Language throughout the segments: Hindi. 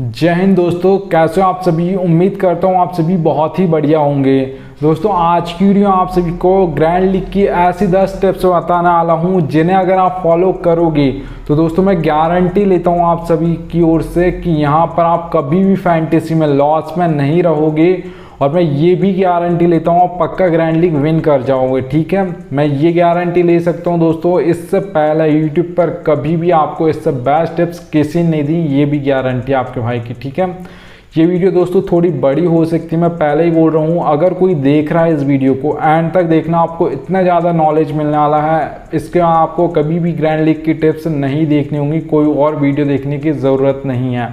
जय हिंद दोस्तों, कैसे हो आप सभी। उम्मीद करता हूँ आप सभी बहुत ही बढ़िया होंगे। दोस्तों आज की वीडियो आप सभी को ग्रैंड लीग की ऐसी 10 टिप्स बताने वाला हूँ जिन्हें अगर आप फॉलो करोगे तो दोस्तों मैं गारंटी लेता हूँ आप सभी की ओर से कि यहाँ पर आप कभी भी फैंटेसी में लॉस में नहीं रहोगे। और मैं ये भी गारंटी लेता हूँ आप पक्का ग्रैंड लीग विन कर जाओगे। ठीक है, मैं ये गारंटी ले सकता हूँ दोस्तों। इससे पहले यूट्यूब पर कभी भी आपको इससे बेस्ट टिप्स किसी ने नहीं दी, ये भी गारंटी आपके भाई की। ठीक है, ये वीडियो दोस्तों थोड़ी बड़ी हो सकती है, मैं पहले ही बोल रहा हूँ। अगर कोई देख रहा है इस वीडियो को एंड तक देखना, आपको इतना ज़्यादा नॉलेज मिलने वाला है। इसके आपको कभी भी ग्रैंड लीग की टिप्स नहीं देखनी होंगी, कोई और वीडियो देखने की ज़रूरत नहीं है।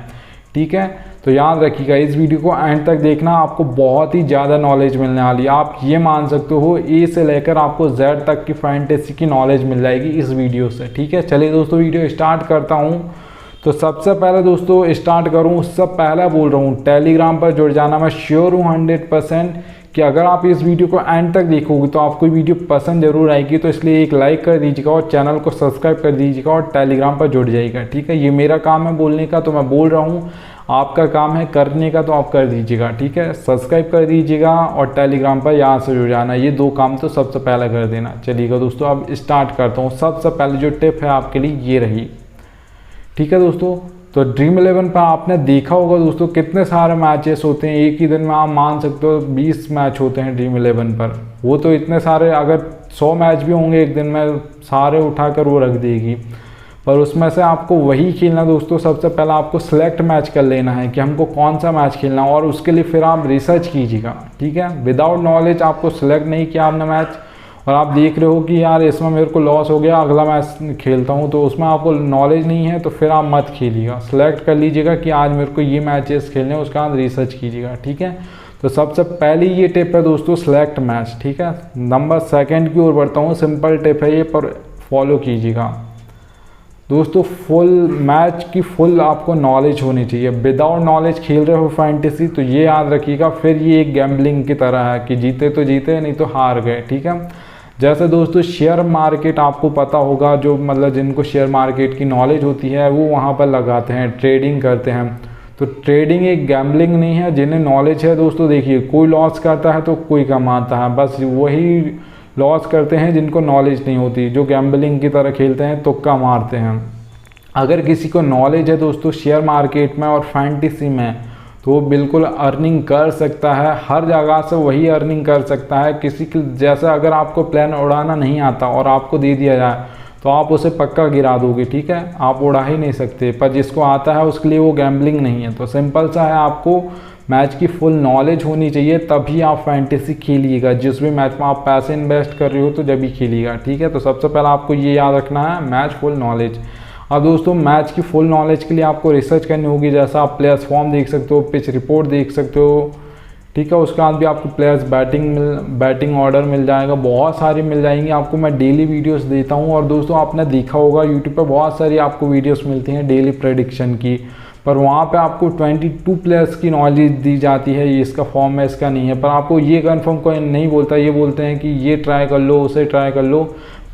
ठीक है, तो याद रखिएगा इस वीडियो को एंड तक देखना, आपको बहुत ही ज़्यादा नॉलेज मिलने वाली है। आप ये मान सकते हो ए से लेकर आपको जेड तक की फैंटेसी की नॉलेज मिल जाएगी इस वीडियो से। ठीक है, चलिए दोस्तों वीडियो स्टार्ट करता हूँ। तो सबसे पहले दोस्तों स्टार्ट करूँ उससे पहले बोल रहा हूँ टेलीग्राम पर जुड़ जाना। मैं श्योर हूँ 100% कि अगर आप इस वीडियो को एंड तक देखोगे तो आपको वीडियो पसंद जरूर आएगी। तो इसलिए एक लाइक कर दीजिएगा और चैनल को सब्सक्राइब कर दीजिएगा और टेलीग्राम पर जुड़ जाइएगा। ठीक है, ये मेरा काम है बोलने का तो मैं बोल रहा हूँ, आपका काम है करने का तो आप कर दीजिएगा। ठीक है, सब्सक्राइब कर दीजिएगा और टेलीग्राम पर यहाँ से जुड़ जाना। ये दो काम तो सबसे पहले कर देना। चलिएगा दोस्तों अब स्टार्ट करता हूँ। सबसे पहले जो टिप है आपके लिए ये रही। ठीक है दोस्तों, तो ड्रीम 11 पर आपने देखा होगा दोस्तों कितने सारे मैचेस होते हैं। एक ही दिन में आप मान सकते हो 20 मैच होते हैं ड्रीम 11 पर। वो तो इतने सारे, अगर 100 मैच भी होंगे एक दिन में, सारे उठाकर वो रख देगी। पर उसमें से आपको वही खेलना दोस्तों। सबसे पहले आपको सिलेक्ट मैच कर लेना है कि हमको कौन सा मैच खेलना है, और उसके लिए फिर आप रिसर्च कीजिएगा। ठीक है, विदाउट नॉलेज आपको सिलेक्ट नहीं किया आपने मैच और आप देख रहे हो कि यार इसमें मेरे को लॉस हो गया, अगला मैच खेलता हूँ, तो उसमें आपको नॉलेज नहीं है तो फिर आप मत खेलिएगा। सिलेक्ट कर लीजिएगा कि आज मेरे को ये मैचेस खेलने हैं, उसके बाद रिसर्च कीजिएगा। ठीक है, तो सबसे पहली ये टिप है दोस्तों सिलेक्ट मैच। ठीक है, नंबर 2 की ओर बढ़ता हूँ। सिंपल टिप है ये, पर फॉलो कीजिएगा दोस्तों। फुल मैच की फुल आपको नॉलेज होनी चाहिए। विदाउट नॉलेज खेल रहे हो फैंटेसी तो ये याद रखिएगा, फिर ये एक गैम्बलिंग की तरह है कि जीते तो जीते नहीं तो हार गए। ठीक है, जैसे दोस्तों शेयर मार्केट आपको पता होगा, जो मतलब जिनको शेयर मार्केट की नॉलेज होती है वो वहाँ पर लगाते हैं, ट्रेडिंग करते हैं। तो ट्रेडिंग एक गैम्बलिंग नहीं है। जिन्हें नॉलेज है दोस्तों, देखिए कोई लॉस करता है तो कोई कमाता है, बस वही लॉस करते हैं जिनको नॉलेज नहीं होती, जो गैम्बलिंग की तरह खेलते हैं, तुक्का मारते हैं। अगर किसी को नॉलेज है दोस्तों शेयर मार्केट में और फैंटेसी में, तो वो बिल्कुल अर्निंग कर सकता है। हर जगह से वही अर्निंग कर सकता है। किसी के जैसा अगर आपको प्लान उड़ाना नहीं आता और आपको दे दिया जाए तो आप उसे पक्का गिरा दोगे। ठीक है, आप उड़ा ही नहीं सकते। पर जिसको आता है उसके लिए वो गैम्बलिंग नहीं है। तो सिंपल सा है, आपको मैच की फुल नॉलेज होनी चाहिए, तभी आप फैंटेसी खेलिएगा। जिस भी मैच में आप पैसे इन्वेस्ट कर रहे हो तो जब भी खेलिएगा। ठीक है, तो सबसे पहले आपको ये याद रखना है, मैच फुल नॉलेज। अब दोस्तों मैच की फुल नॉलेज के लिए आपको रिसर्च करनी होगी। जैसा आप प्लेयर्स फॉर्म देख सकते हो, पिच रिपोर्ट देख सकते हो। ठीक है, उसके बाद भी आपको प्लेयर्स बैटिंग ऑर्डर मिल जाएगा, बहुत सारी मिल जाएंगी आपको। मैं डेली वीडियोस देता हूँ और दोस्तों आपने देखा होगा यूट्यूब पर बहुत सारी आपको वीडियोस मिलती हैं डेली प्रेडिक्शन की, पर वहाँ पे आपको 22 प्लेयर्स की नॉलेज दी जाती है। ये इसका फॉर्म है, इसका नहीं है। पर आपको ये कन्फर्म कोई नहीं बोलता, ये बोलते हैं कि ये ट्राई कर लो, उसे ट्राई कर लो।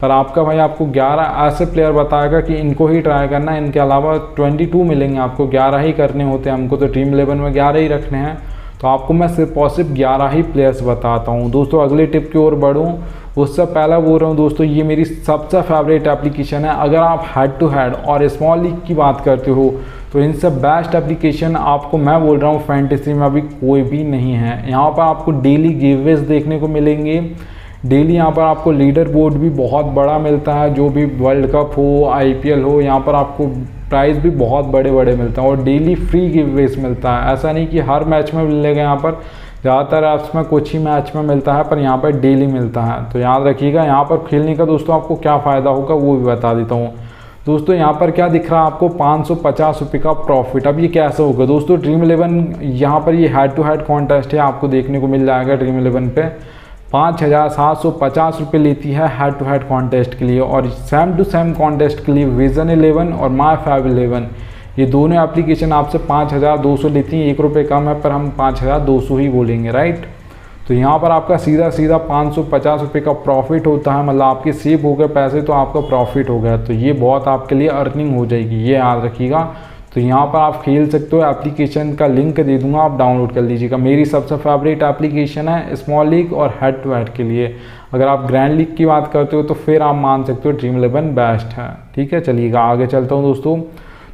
पर आपका भाई आपको 11 ऐसे प्लेयर बताएगा कि इनको ही ट्राई करना है, इनके अलावा 22 मिलेंगे आपको, 11 ही करने होते हैं। हमको तो ड्रीम 11 में 11 ही रखने हैं, तो आपको मैं सिर्फ और सिर्फ 11 ही प्लेयर्स बताता हूँ। दोस्तों अगले टिप की ओर बढ़ूँ उससे पहले बोल रहा हूँ दोस्तों, ये मेरी सबसे फेवरेट एप्लीकेशन है। अगर आप हेड टू हेड और स्मॉल लीग की बात करते हो तो इनसे बेस्ट एप्लीकेशन आपको मैं बोल रहा हूँ फैंटेसी में अभी कोई भी नहीं है। यहाँ पर आपको डेली गिवअवेज देखने को मिलेंगे। डेली यहाँ पर आपको लीडर बोर्ड भी बहुत बड़ा मिलता है। जो भी वर्ल्ड कप हो, IPL हो, यहाँ पर आपको प्राइज़ भी बहुत बड़े बड़े मिलते हैं और डेली फ्री गिवअवेज मिलता है। ऐसा नहीं कि हर मैच में मिलेगा, यहाँ पर ज़्यादातर ऐप्स में कुछ ही मैच में मिलता है, पर यहाँ पर डेली मिलता है। तो याद रखिएगा, यहाँ पर खेलने का दोस्तों आपको क्या फ़ायदा होगा वो भी बता देता हूँ। दोस्तों यहाँ पर क्या दिख रहा है आपको, 550 रुपये का प्रॉफिट। अब ये कैसे होगा दोस्तों, ड्रीम 11 यहाँ पर ये हेड टू हेड कॉन्टेस्ट है, आपको देखने को मिल जाएगा ड्रीम 11 पे 5750 रुपये लेती है हेड टू हेड कॉन्टेस्ट के लिए। और सेम टू सेम कॉन्टेस्ट के लिए विजन 11 और माई फैब 11, ये दोनों एप्लीकेशन आपसे 5200 लेती हैं। 1 रुपये कम है, पर हम 5200 ही बोलेंगे, राइट। तो यहाँ पर आपका सीधा 550 रुपये का प्रॉफिट होता है। मतलब आपके सेव हो गए पैसे तो आपका प्रॉफिट हो गया, तो ये बहुत आपके लिए अर्निंग हो जाएगी, ये याद रखिएगा। तो यहाँ पर आप खेल सकते हो। एप्लीकेशन का लिंक दे दूंगा, आप डाउनलोड कर लीजिएगा। मेरी सबसे फेवरेट एप्लीकेशन है स्मॉल लीग और हेड टू हेड के लिए। अगर आप ग्रैंड लीग की बात करते हो तो फिर आप मान सकते हो ड्रीम 11 बेस्ट है। ठीक है, चलिएगा आगे चलता हूँ दोस्तों।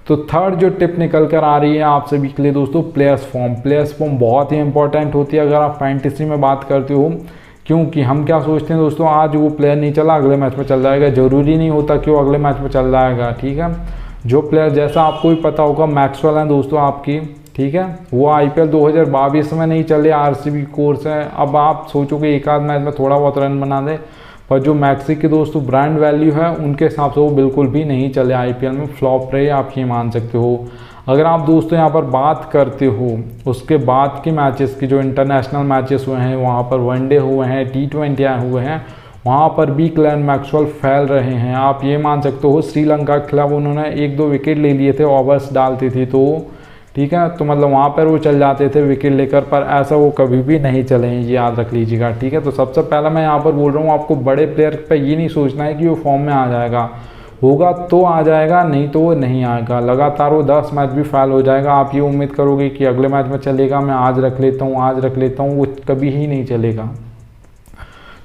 तो थर्ड जो टिप निकल कर आ रही है आप सभी के लिए दोस्तों, प्लेयर्स फॉर्म। प्लेयर्स फॉर्म बहुत ही इंपॉर्टेंट होती है अगर आप फैंटेसी में बात करते हो, क्योंकि हम क्या सोचते हैं दोस्तों, आज वो प्लेयर नहीं चला अगले मैच में चल जाएगा। ज़रूरी नहीं होता कि वो अगले मैच में चल जाएगा। ठीक है, जो प्लेयर जैसा आपको भी पता होगा मैक्सवेल हैं दोस्तों आपकी, ठीक है, वो IPL 2022 में नहीं चले, RCB कोर्स है। अब आप सोचोगे एक आध मैच में थोड़ा बहुत रन बना दे, पर जो मैक्सी के दोस्तों ब्रांड वैल्यू है उनके हिसाब से वो बिल्कुल भी नहीं चले IPL में, फ्लॉप रहे आप ये मान सकते हो। अगर आप दोस्तों यहाँ पर बात करते हो उसके बाद के मैचेस की, जो इंटरनेशनल मैचेस हुए हैं वहाँ पर वनडे हुए हैं, T20 आए हुए हैं, वहाँ पर भी ग्लेन मैक्सवेल फैल रहे हैं। आप ये मान सकते हो श्रीलंका के खिलाफ उन्होंने 1-2 विकेट ले लिए थे, ओवर्स डालती थी तो, ठीक है, तो मतलब वहाँ पर वो चल जाते थे विकेट लेकर, पर ऐसा वो कभी भी नहीं चले, ये याद रख लीजिएगा। ठीक है, तो सबसे पहला मैं यहाँ पर बोल रहा हूँ आपको बड़े प्लेयर पे ये नहीं सोचना है कि वो फॉर्म में आ जाएगा, होगा तो आ जाएगा, नहीं तो वो नहीं आएगा। लगातार वो 10 मैच भी फेल हो जाएगा, आप ये उम्मीद करोगे कि अगले मैच में चलेगा, मैं आज रख लेता हूँ आज रख लेता हूँ, वो कभी ही नहीं चलेगा।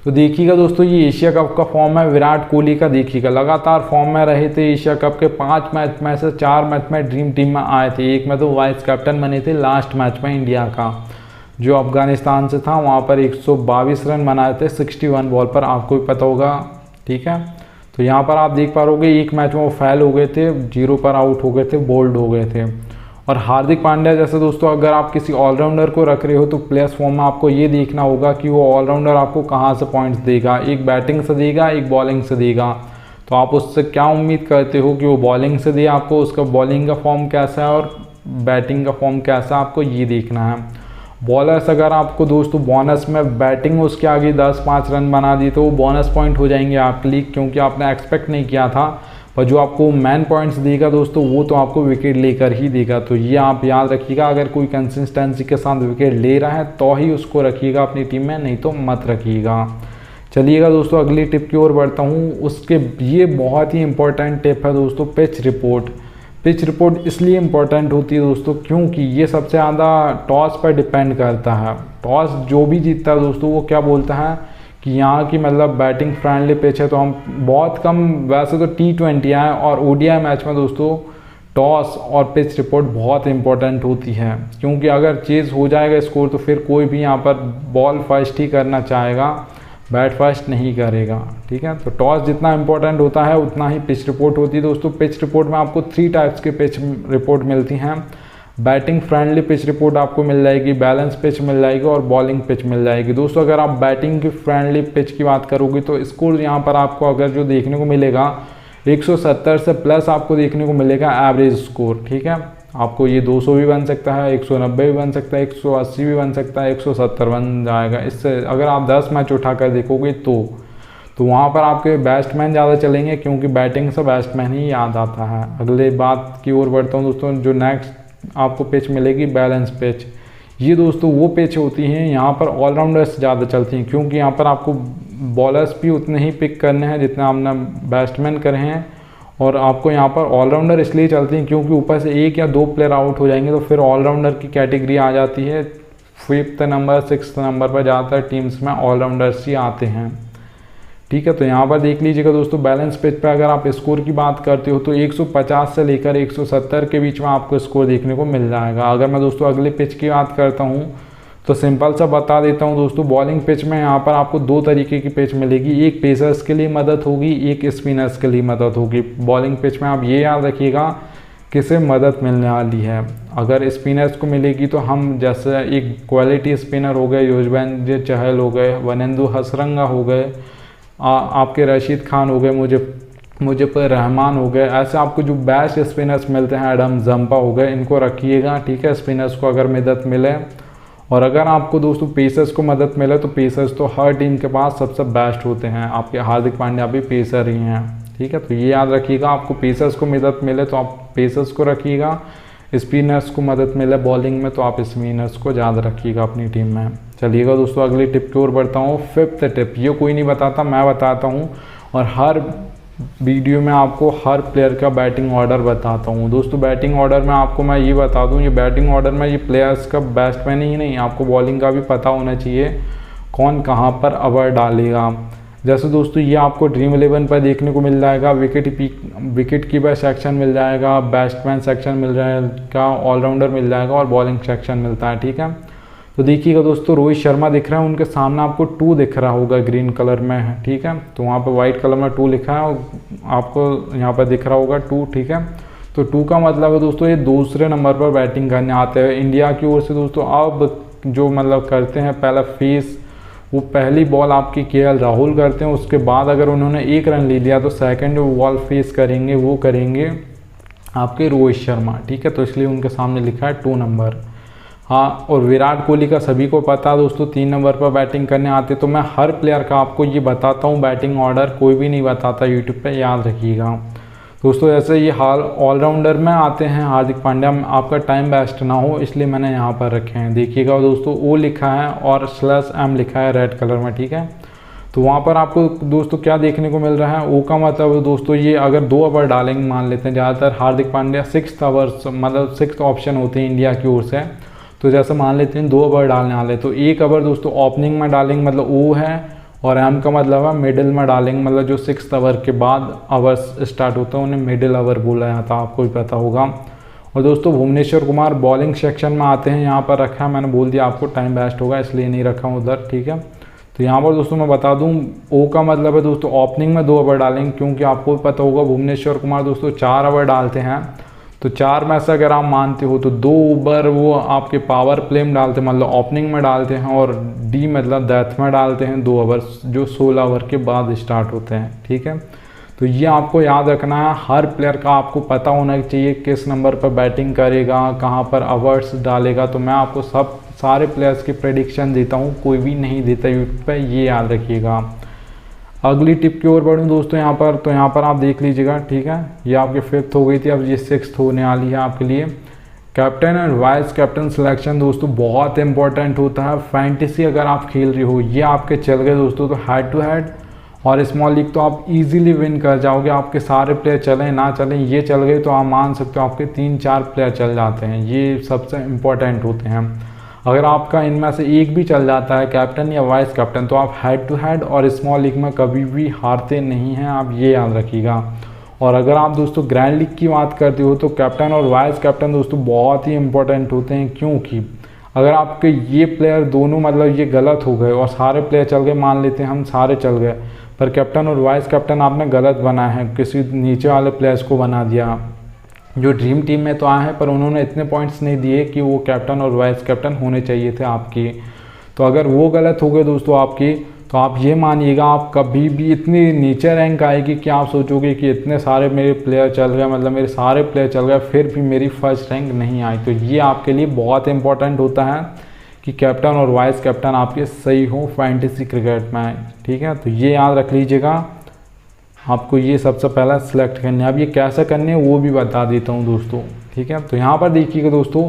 तो देखिएगा दोस्तों, ये एशिया कप का फॉर्म है विराट कोहली का। देखिएगा लगातार फॉर्म में रहे थे, एशिया कप के 5 मैच में से 4 मैच में ड्रीम टीम में आए थे, एक में तो वाइस कैप्टन बने थे लास्ट मैच में इंडिया का जो अफगानिस्तान से था, वहाँ पर 122 रन बनाए थे 61 बॉल पर, आपको भी पता होगा। ठीक है, तो यहाँ पर आप देख पा रहोगे एक मैच में वो फेल हो गए थे, 0 पर आउट हो गए थे, बोल्ड हो गए थे। और हार्दिक पांड्या जैसे दोस्तों अगर आप किसी ऑलराउंडर को रख रहे हो तो प्लेयर्स फॉर्म में आपको ये देखना होगा कि वो ऑलराउंडर आपको कहाँ से पॉइंट्स देगा, एक बैटिंग से देगा एक बॉलिंग से देगा। तो आप उससे क्या उम्मीद करते हो कि वो बॉलिंग से दे आपको, उसका बॉलिंग का फॉर्म कैसा है और बैटिंग का फॉर्म कैसा है, आपको ये देखना है। बॉलर्स अगर आपको दोस्तों बोनस में बैटिंग उसके आगे 10-5 रन बना दी तो वो बोनस पॉइंट हो जाएंगे आपके लिए, क्योंकि आपने एक्सपेक्ट नहीं किया था। पर जो आपको मैन पॉइंट्स देगा दोस्तों वो तो आपको विकेट लेकर ही देगा। तो ये आप याद रखिएगा, अगर कोई कंसिस्टेंसी के साथ विकेट ले रहा है तो ही उसको रखिएगा अपनी टीम में, नहीं तो मत रखिएगा। चलिएगा दोस्तों अगली टिप की ओर बढ़ता हूँ। उसके ये बहुत ही इंपॉर्टेंट टिप है दोस्तों, पिच रिपोर्ट। पिच रिपोर्ट इसलिए इम्पोर्टेंट होती है दोस्तों क्योंकि ये सबसे ज़्यादा टॉस पर डिपेंड करता है। टॉस जो भी जीतता है दोस्तों वो क्या बोलता है कि यहाँ की मतलब बैटिंग फ्रेंडली पिच है, तो हम बहुत कम, वैसे तो T20 आए और ODI मैच में दोस्तों टॉस और पिच रिपोर्ट बहुत इंपॉर्टेंट होती है, क्योंकि अगर चेज हो जाएगा स्कोर तो फिर कोई भी यहाँ पर बॉल फर्स्ट ही करना चाहेगा, बैट फर्स्ट नहीं करेगा। ठीक है, तो टॉस जितना इंपॉर्टेंट होता है उतना ही पिच रिपोर्ट होती है दोस्तों। पिच रिपोर्ट में आपको 3 टाइप्स के पिच रिपोर्ट मिलती हैं। बैटिंग फ्रेंडली पिच रिपोर्ट आपको मिल जाएगी, बैलेंस पिच मिल जाएगी और बॉलिंग पिच मिल जाएगी। दोस्तों अगर आप बैटिंग की फ्रेंडली पिच की बात करोगे तो स्कोर यहाँ पर आपको अगर जो देखने को मिलेगा 170 से प्लस आपको देखने को मिलेगा एवरेज स्कोर। ठीक है, आपको ये 200 भी बन सकता है, 190 भी बन सकता है, 180 भी बन सकता है, 170 बन जाएगा। इससे अगर आप 10 मैच उठाकर देखोगे तो वहाँ पर आपके बैट्समैन ज़्यादा चलेंगे, क्योंकि बैटिंग से बैट्समैन ही याद आता है। अगले बात की ओर बढ़ता हूँ दोस्तों, जो नेक्स्ट आपको पिच मिलेगी बैलेंस पिच। ये दोस्तों वो पिच होती हैं यहाँ पर ऑलराउंडर्स ज़्यादा चलती हैं, क्योंकि यहाँ पर आपको बॉलर्स भी उतने ही पिक करने हैं जितने आपने बैट्समैन करे हैं, और आपको यहाँ पर ऑलराउंडर इसलिए चलती हैं क्योंकि ऊपर से 1 या 2 प्लेयर आउट हो जाएंगे तो फिर ऑलराउंडर की कैटेगरी आ जाती है। 5th नंबर 6th नंबर पर ज़्यादातर टीम्स में ऑलराउंडर्स ही आते हैं। ठीक है, तो यहाँ पर देख लीजिएगा दोस्तों, बैलेंस पिच पे अगर आप स्कोर की बात करते हो तो 150 से लेकर 170 के बीच में आपको स्कोर देखने को मिल जाएगा। अगर मैं दोस्तों अगले पिच की बात करता हूँ तो सिंपल सा बता देता हूँ दोस्तों, बॉलिंग पिच में यहाँ पर आपको 2 तरीके की पिच मिलेगी, एक पेसर्स के लिए मदद होगी, एक स्पिनर्स के लिए मदद होगी। बॉलिंग पिच में आप ये याद रखिएगा किसे मदद मिलने वाली है। अगर स्पिनर्स को मिलेगी तो हम जैसे एक क्वालिटी स्पिनर हो गए, युजवेंद्र चहल हो गए, वनेंदु हसरंगा हो गए, आपके रशीद खान हो गए, मुझे रहमान हो गए, ऐसे आपको जो बेस्ट स्पिनर्स मिलते हैं, एडम जंपा हो गए, इनको रखिएगा। ठीक है, स्पिनर्स को अगर मदद मिले। और अगर आपको दोस्तों पेसर्स को मदद मिले तो पेसर्स तो हर टीम के पास सबसे बेस्ट होते हैं, आपके हार्दिक पांड्या भी पेसर ही हैं। ठीक है, तो ये याद रखिएगा, आपको पेसर्स को मदद मिले तो आप पेसर्स को रखिएगा, स्पिनर्स को मदद मिले बॉलिंग में तो आप स्पिनर्स को ज़्यादा रखिएगा अपनी टीम में। चलिएगा दोस्तों अगली टिप की ओर बढ़ता हूँ। 5th टिप, ये कोई नहीं बताता, मैं बताता हूँ, और हर वीडियो में आपको हर प्लेयर का बैटिंग ऑर्डर बताता हूँ। दोस्तों बैटिंग ऑर्डर में आपको मैं ये बता दूँ, ये बैटिंग ऑर्डर में ये प्लेयर्स का बैट्समैन ही नहीं, आपको बॉलिंग का भी पता होना चाहिए कौन कहाँ पर ओवर डालेगा। जैसे दोस्तों ये आपको ड्रीम 11 पर देखने को मिल जाएगा, विकेट कीपर सेक्शन मिल जाएगा, बैट्समैन सेक्शन मिल जाएगा, ऑलराउंडर मिल जाएगा और बॉलिंग सेक्शन मिलता है। ठीक है, तो देखिएगा दोस्तों रोहित शर्मा दिख रहा है, उनके सामने आपको 2 दिख रहा होगा ग्रीन कलर में है। ठीक है, तो वहाँ पर वाइट कलर में 2 लिखा है और आपको यहाँ पर दिख रहा होगा 2। ठीक है, तो 2 का मतलब है दोस्तों ये दूसरे नंबर पर बैटिंग करने आते हैं इंडिया की ओर से। दोस्तों अब जो मतलब करते हैं पहला फेस, वो पहली बॉल आपकी केएल राहुल करते हैं, उसके बाद अगर उन्होंने 1 रन ले लिया तो सेकंड जो बॉल फेस करेंगे वो करेंगे आपके रोहित शर्मा। ठीक है, तो इसलिए उनके सामने लिखा है 2 नंबर। हाँ, और विराट कोहली का सभी को पता है दोस्तों 3 नंबर पर बैटिंग करने आते। तो मैं हर प्लेयर का आपको ये बताता हूँ बैटिंग ऑर्डर, कोई भी नहीं बताता यूट्यूब पे, याद रखिएगा दोस्तों। ऐसे ये हाल ऑलराउंडर में आते हैं हार्दिक पांड्या, आपका टाइम वेस्ट ना हो इसलिए मैंने यहाँ पर रखे हैं। देखिएगा दोस्तों ओ लिखा है और /M लिखा है रेड कलर में। ठीक है, तो वहाँ पर आपको दोस्तों क्या देखने को मिल रहा है, ओ का मतलब दोस्तों ये अगर 2 ओवर डालेंगे मान लेते हैं, ज़्यादातर हार्दिक पांड्या 6 ओवर्स मतलब 6 ऑप्शन होते हैं इंडिया की ओर से। तो जैसे मान लेते हैं 2 ओवर डालने वाले, तो 1 ओवर दोस्तों ओपनिंग में डालेंगे मतलब ओ है, और M का मतलब है मिडिल में डालेंगे, मतलब जो 6 ओवर के बाद ओवर्स स्टार्ट होते हैं उन्हें मिडिल ओवर बोला जाता है, आपको भी पता होगा। और दोस्तों भुवनेश्वर कुमार बॉलिंग सेक्शन में आते हैं, यहाँ पर रखा है, मैंने बोल दिया आपको टाइम वेस्ट होगा इसलिए नहीं रखा हूँ उधर। ठीक है, तो यहाँ पर दोस्तों मैं बता दूँ ओ का मतलब है दोस्तों ओपनिंग में 2 ओवर डालेंगे, क्योंकि आपको पता होगा भुवनेश्वर कुमार दोस्तों 4 ओवर डालते हैं। तो 4 में से अगर आप मानते हो तो 2 ओवर वो आपके पावर प्ले में डालते हैं, मतलब ओपनिंग में डालते हैं, और डी मतलब डेथ में डालते हैं 2 ओवर जो 16 ओवर के बाद स्टार्ट होते हैं। ठीक है, तो ये आपको याद रखना है, हर प्लेयर का आपको पता होना चाहिए किस नंबर पर बैटिंग करेगा, कहाँ पर ओवर्स डालेगा। तो मैं आपको सारे प्लेयर्स की प्रेडिक्शन देता हूँ, कोई भी नहीं देता यूट्यूब पर, ये याद रखिएगा। अगली टिप की ओर बढ़ूँ दोस्तों यहाँ पर, तो यहाँ पर आप देख लीजिएगा। ठीक है, ये आपकी 5th हो गई थी, अब ये 6th होने वाली है आपके लिए। Captain and vice captain selection दोस्तों बहुत इंपॉर्टेंट होता है। फैंटेसी अगर आप खेल रहे हो, ये आपके चल गए दोस्तों तो हेड टू हेड और स्मॉल लीग तो आप इजीली विन कर जाओगे। आपके सारे प्लेयर चलें ना चलें, ये चल गए तो आप मान सकते हो आपके 3-4 प्लेयर चल जाते हैं, ये सबसे इम्पोर्टेंट होते हैं। अगर आपका इनमें से एक भी चल जाता है कैप्टन या वाइस कैप्टन, तो आप हेड टू हेड और स्मॉल लीग में कभी भी हारते नहीं हैं, आप ये याद रखिएगा। और अगर आप दोस्तों ग्रैंड लीग की बात करते हो तो कैप्टन और वाइस कैप्टन दोस्तों बहुत ही इंपॉर्टेंट होते हैं, क्योंकि अगर आपके ये प्लेयर दोनों मतलब ये गलत हो गए और सारे प्लेयर चल गए, मान लेते हैं हम सारे चल गए, पर कैप्टन और वाइस कैप्टन आपने गलत बनाया है, किसी नीचे वाले प्लेयर्स को बना दिया जो ड्रीम टीम में तो आए हैं, पर उन्होंने इतने पॉइंट्स नहीं दिए कि वो कैप्टन और वाइस कैप्टन होने चाहिए थे आपकी। तो अगर वो गलत हो गए दोस्तों आपकी, तो आप ये मानिएगा आप कभी भी इतनी नीचे रैंक आएगी कि आप सोचोगे कि इतने सारे मेरे प्लेयर चल गए, मतलब मेरे सारे प्लेयर चल गए, फिर भी मेरी फर्स्ट रैंक नहीं आई। तो ये आपके लिए बहुत इंपॉर्टेंट होता है कि कैप्टन और वाइस कैप्टन आपके सही हो फैंटेसी क्रिकेट में। ठीक है, तो ये याद रख लीजिएगा, आपको ये सबसे पहला सिलेक्ट करना है। अब ये कैसे करने हैं वो भी बता देता हूँ दोस्तों। ठीक है, तो यहाँ पर देखिएगा दोस्तों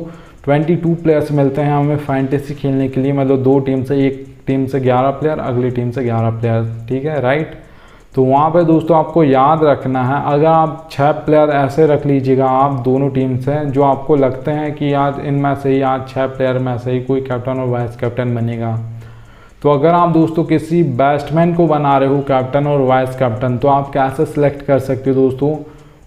22 प्लेयर्स मिलते हैं हमें फैंटेसी खेलने के लिए, मतलब 2 टीम से, एक टीम से 11 प्लेयर, अगली टीम से 11 प्लेयर। ठीक है, राइट। तो वहाँ पे दोस्तों आपको याद रखना है, अगर आप 6 प्लेयर ऐसे रख लीजिएगा आप दोनों टीम से, जो आपको लगते हैं कि आज इनमें से ही आज 6 प्लेयर में से ही कोई कैप्टन और वाइस कैप्टन बनेगा। तो अगर आप दोस्तों किसी बैट्समैन को बना रहे हो कैप्टन और वाइस कैप्टन, तो आप कैसे सिलेक्ट कर सकते हो दोस्तों,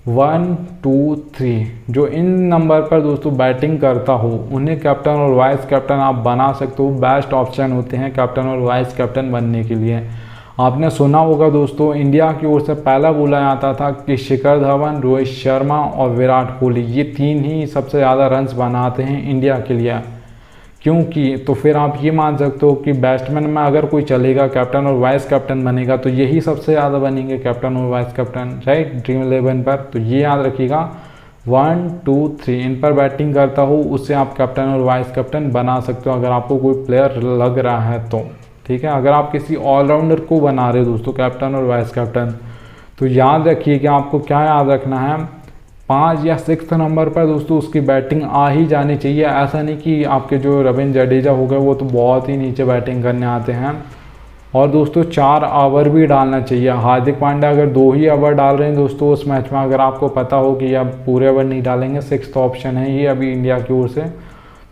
1, 2, 3 जो इन नंबर पर दोस्तों बैटिंग करता हो उन्हें कैप्टन और वाइस कैप्टन आप बना सकते हो। बेस्ट ऑप्शन होते हैं कैप्टन और वाइस कैप्टन बनने के लिए। आपने सुना होगा दोस्तों इंडिया की ओर से पहला बोला जाता था कि शिखर धवन, रोहित शर्मा और विराट कोहली, ये 3 ही सबसे ज़्यादा रन्स बनाते हैं इंडिया के लिए। क्योंकि तो फिर आप ये मान सकते हो कि बैट्समैन में अगर कोई चलेगा कैप्टन और वाइस कैप्टन बनेगा तो यही सबसे ज़्यादा बनेंगे कैप्टन और वाइस कैप्टन, राइट, ड्रीम 11 पर। तो ये याद रखिएगा 1, 2, 3 इन पर बैटिंग करता हो, उससे आप कैप्टन और वाइस कैप्टन बना सकते हो अगर आपको कोई प्लेयर लग रहा है तो। ठीक है, अगर आप किसी ऑलराउंडर को बना रहे हो दोस्तों कैप्टन और वाइस कैप्टन, तो याद रखिए कि आपको क्या याद रखना है, 5 या 6 नंबर पर दोस्तों उसकी बैटिंग आ ही जानी चाहिए। ऐसा नहीं कि आपके जो रविंद्र जडेजा हो गए वो तो बहुत ही नीचे बैटिंग करने आते हैं, और दोस्तों 4 ओवर भी डालना चाहिए। हार्दिक पांड्या अगर 2 ही ओवर डाल रहे हैं दोस्तों उस मैच में, अगर आपको पता हो कि अब पूरे ओवर नहीं डालेंगे, 6th ऑप्शन है ये अभी इंडिया की ओर से,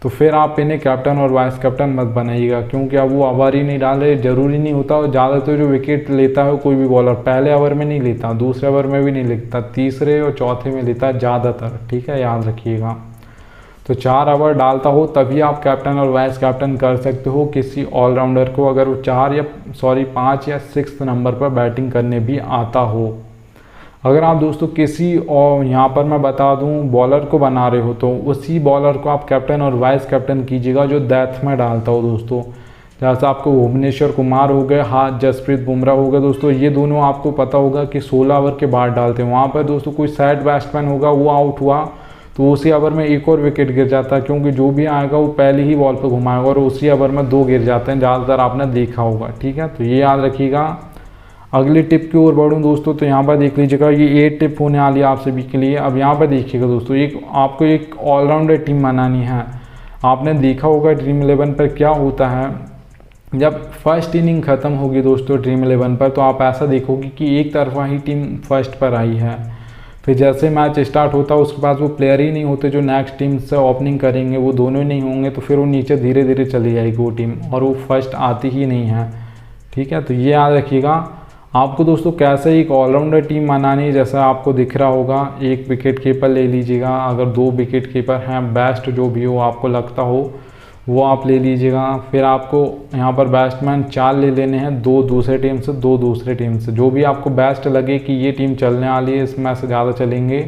तो फिर आप इन्हें कैप्टन और वाइस कैप्टन मत बनाइएगा, क्योंकि अब वो ओवर ही नहीं डाल रहे। ज़रूरी नहीं होता, और ज़्यादातर जो विकेट लेता है कोई भी बॉलर पहले ओवर में नहीं लेता, दूसरे ओवर में भी नहीं लेता, तीसरे और चौथे में लेता है ज़्यादातर, ठीक है, याद रखिएगा। तो 4 ओवर डालता हो तभी आप कैप्टन और वाइस कैप्टन कर सकते हो किसी ऑलराउंडर को, अगर वो 5 या 6 नंबर पर बैटिंग करने भी आता हो। अगर आप दोस्तों किसी और यहाँ पर मैं बता दूँ बॉलर को बना रहे हो तो उसी बॉलर को आप कैप्टन और वाइस कैप्टन कीजिएगा जो डेथ में डालता हो दोस्तों। जैसे आपको भुवनेश्वर कुमार हो गए, हाँ जसप्रीत बुमराह हो गए दोस्तों, ये दोनों आपको पता होगा कि 16 ओवर के बाद डालते हैं। वहाँ पर दोस्तों कोई साइड बैट्समैन होगा, वो आउट हुआ तो उसी ओवर में एक और विकेट गिर जाता है, क्योंकि जो भी आएगा वो पहले ही बॉल पर घुमाएगा और उसी ओवर में 2 गिर जाते हैं, ज़्यादातर आपने देखा होगा, ठीक है। तो ये याद रखिएगा। अगली टिप की ओर बढ़ूँ दोस्तों, तो यहाँ पर देख लीजिएगा, ये 8 टिप होने वाली है आप सभी के लिए। अब यहाँ पर देखिएगा दोस्तों, आपको एक ऑलराउंडर टीम बनानी है। आपने देखा होगा ड्रीम 11 पर क्या होता है, जब फर्स्ट इनिंग ख़त्म होगी दोस्तों ड्रीम 11 पर, तो आप ऐसा देखोगे कि एक तरफा ही टीम फर्स्ट पर आई है। फिर जैसे मैच स्टार्ट होता है उसके पास वो प्लेयर ही नहीं होते जो नेक्स्ट टीम से ओपनिंग करेंगे, वो दोनों ही नहीं होंगे, तो फिर वो नीचे धीरे धीरे चली जाएगी वो टीम और वो फर्स्ट आती ही नहीं है, ठीक है। तो ये याद रखिएगा। आपको दोस्तों कैसे एक ऑलराउंडर टीम बनानी है, जैसा आपको दिख रहा होगा, 1 विकेट कीपर ले लीजिएगा, अगर 2 विकेट कीपर हैं बेस्ट जो भी हो आपको लगता हो वो आप ले लीजिएगा। फिर आपको यहाँ पर बैट्समैन 4 ले लेने हैं, 2 दूसरे टीम से, 2 दूसरे टीम से, जो भी आपको बेस्ट लगे कि ये टीम चलने वाली है, इसमें से ज़्यादा चलेंगे,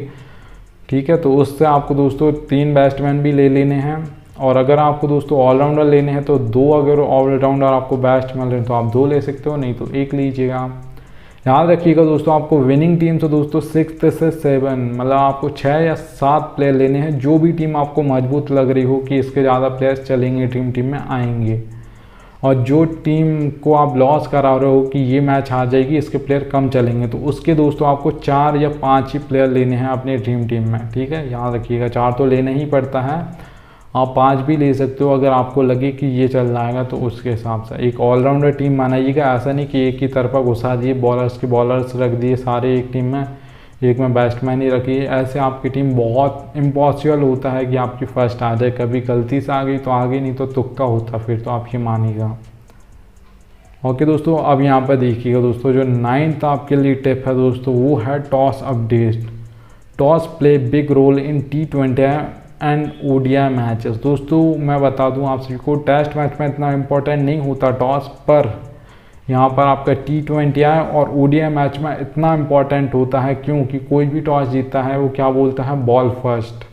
ठीक है। तो उससे आपको दोस्तों 3 बैट्समैन भी ले लेने हैं। और अगर आपको दोस्तों ऑलराउंडर लेने हैं तो 2, अगर ऑलराउंडर आपको बेस्ट मिल रहे हैं तो आप 2 ले सकते हो, नहीं तो 1 लीजिएगा। याद रखिएगा दोस्तों, आपको विनिंग टीम से दोस्तों 6 से 7 मतलब आपको 6 या 7 प्लेयर लेने हैं, जो भी टीम आपको मजबूत लग रही हो कि इसके ज़्यादा प्लेयर्स चलेंगे टीम में आएंगे। और जो टीम को आप लॉस करा रहे हो कि ये मैच हार जाएगी, इसके प्लेयर कम चलेंगे, तो उसके दोस्तों आपको 4 या 5 ही प्लेयर लेने हैं अपनी ड्रीम टीम में, ठीक है। याद रखिएगा 4 तो लेना ही पड़ता है, आप 5 भी ले सकते हो अगर आपको लगे कि ये चल जाएगा, तो उसके हिसाब से एक ऑलराउंडर टीम बनाइएगा। ऐसा नहीं कि एक ही तरफा घुसा दिए, बॉलर्स रख दिए सारे एक टीम में, एक में बैट्समैन ही रखिए, ऐसे आपकी टीम बहुत इम्पॉसिबल होता है कि आपकी फर्स्ट आ जाए। कभी गलती से आ गई तो आ गई, नहीं तो तुक्का होता, फिर तो आप ये मानिएगा। ओके दोस्तों, अब यहाँ पर देखिएगा दोस्तों, जो 9th आपके लिए टिप है दोस्तों वो है toss update. Toss play big role in T20 and ODI matches. दोस्तों मैं बता दूं आप सभी को, टेस्ट मैच में इतना इम्पोर्टेंट नहीं होता टॉस, पर यहाँ पर आपका T20 और ODI मैच में इतना इम्पोर्टेंट होता है, क्योंकि कोई भी टॉस जीतता है वो क्या बोलता है, बॉल फर्स्ट।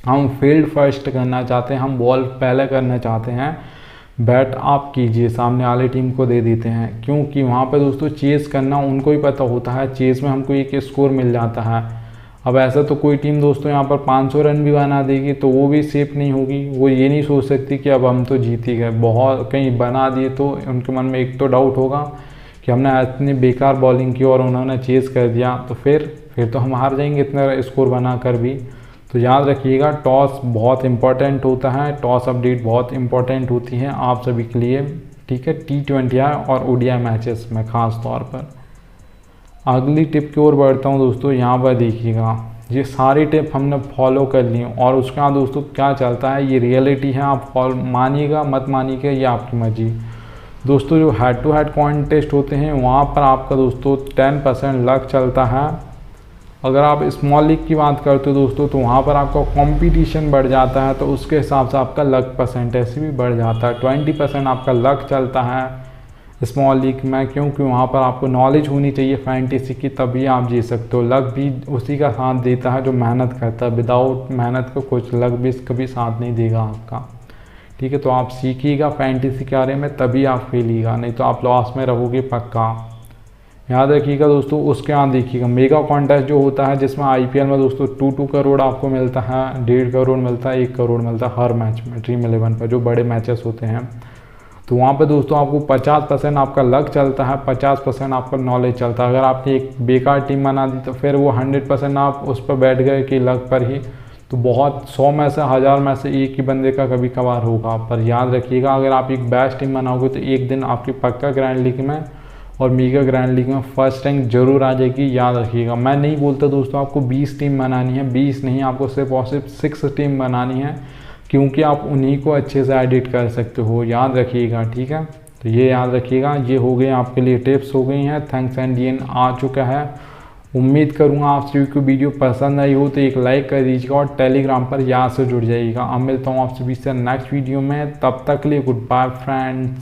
हम फील्ड फर्स्ट करना चाहते हैं, हम बॉल पहले करना चाहते हैं, बैट आप कीजिए, सामने वाली टीम को दे देते हैं, क्योंकि वहाँ पर दोस्तों चेस करना उनको ही पता होता है, चेस में हमको एक स्कोर मिल जाता है। अब ऐसा तो कोई टीम दोस्तों यहाँ पर 500 रन भी बना देगी तो वो भी सेफ नहीं होगी, वो ये नहीं सोच सकती कि अब हम तो जीत ही गए, बहुत कहीं बना दिए तो उनके मन में एक तो डाउट होगा कि हमने इतनी बेकार बॉलिंग की और उन्होंने चेस कर दिया, तो फिर तो हम हार जाएंगे इतना स्कोर बना कर भी। तो याद रखिएगा टॉस बहुत इंपॉर्टेंट होता है, टॉस अपडेट बहुत इंपॉर्टेंट होती है आप सभी के लिए, ठीक है, T20 और ODI मैचेस में ख़ास तौर पर। अगली टिप की ओर बढ़ता हूँ दोस्तों, यहाँ पर देखिएगा, ये सारी टिप हमने फॉलो कर ली और उसके बाद दोस्तों क्या चलता है, ये रियलिटी है, आप फॉलो मानिएगा मत मानिएगा ये आपकी मर्जी। दोस्तों जो हेड टू हेड कॉन्टेस्ट होते हैं वहाँ पर आपका दोस्तों 10% लक चलता है। अगर आप स्मॉल लीग की बात करते हो दोस्तों तो वहाँ पर आपका कंपटीशन बढ़ जाता है, तो उसके हिसाब से आपका लक परसेंटेज भी बढ़ जाता है। 20% आपका लक चलता है स्मॉल लीग में, क्योंकि वहाँ पर आपको नॉलेज होनी चाहिए फैंटेसी की, तभी आप जीत सकते हो। लक भी उसी का साथ देता है जो मेहनत करता है, विदाउट मेहनत को कुछ लक भी कभी साथ नहीं देगा आपका, ठीक है। तो आप सीखिएगा फैंटेसी के बारे में, तभी आप खेलिएगा, नहीं तो आप लॉस में रहोगे पक्का। याद रखिएगा दोस्तों। उसके बाद देखिएगा मेगा कॉन्टेस्ट जो होता है, जिसमें IPL में दोस्तों 2 करोड़ आपको मिलता है, 1.5 करोड़ मिलता है, 1 करोड़ मिलता है हर मैच में ड्रीम 11 पर, जो बड़े मैचेस होते हैं। तो वहाँ पे दोस्तों आपको 50% आपका लक चलता है, 50% आपका नॉलेज चलता है। अगर आपने एक बेकार टीम बना दी तो फिर वो 100% आप उस पर बैठ गए कि लक पर ही, तो बहुत 100 में से 1000 में से एक ही बंदे का कभी कभार होगा। पर याद रखिएगा, अगर आप एक बेस्ट टीम बनाओगे तो एक दिन आपकी पक्का ग्रैंड लीग में और मीगा ग्रैंड लीग में फर्स्ट रैंक जरूर आ जाएगी। याद रखिएगा, मैं नहीं बोलता दोस्तों आपको 20 टीम बनानी है, 20 नहीं, आपको सिर्फ और सिर्फ 6 टीम बनानी है, क्योंकि आप उन्हीं को अच्छे से एडिट कर सकते हो। याद रखिएगा, ठीक है। तो ये याद रखिएगा, ये हो गए आपके लिए टिप्स हो गई हैं। थैंक्स एंड ये आ चुका है। उम्मीद करूँगा आप सभी को वीडियो पसंद आई हो तो एक लाइक कर दीजिएगा और टेलीग्राम पर यहाँ से जुड़ जाइएगा। अब मिलता हूँ आप सभी से नेक्स्ट वीडियो में, तब तक के लिए गुड बाय फ्रेंड्स।